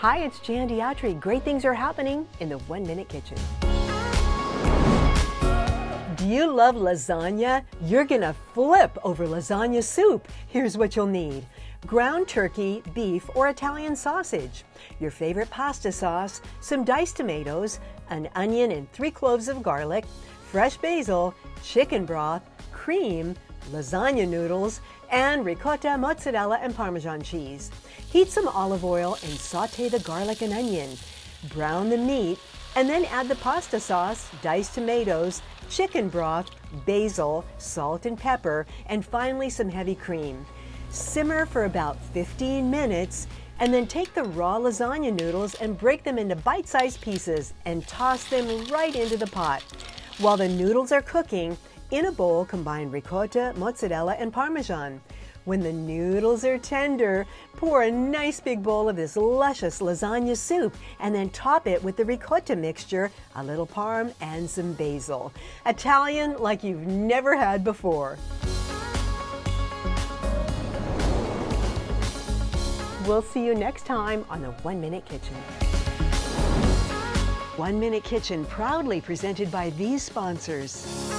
Hi, it's Jan Diatri. Great things are happening in the 1 Minute Kitchen. Do you love lasagna? You're gonna flip over lasagna soup. Here's what you'll need. Ground turkey, beef, or Italian sausage, your favorite pasta sauce, some diced tomatoes, an onion and 3 cloves of garlic, fresh basil, chicken broth, cream, lasagna noodles, and ricotta, mozzarella, and Parmesan cheese. Heat some olive oil and sauté the garlic and onion. Brown the meat, and then add the pasta sauce, diced tomatoes, chicken broth, basil, salt and pepper, and finally some heavy cream. Simmer for about 15 minutes, and then take the raw lasagna noodles and break them into bite-sized pieces and toss them right into the pot. While the noodles are cooking, in a bowl combine ricotta, mozzarella, and Parmesan. When the noodles are tender, pour a nice big bowl of this luscious lasagna soup and then top it with the ricotta mixture, a little parm, and some basil. Italian like you've never had before. We'll see you next time on the 1 Minute Kitchen. 1 Minute Kitchen proudly presented by these sponsors.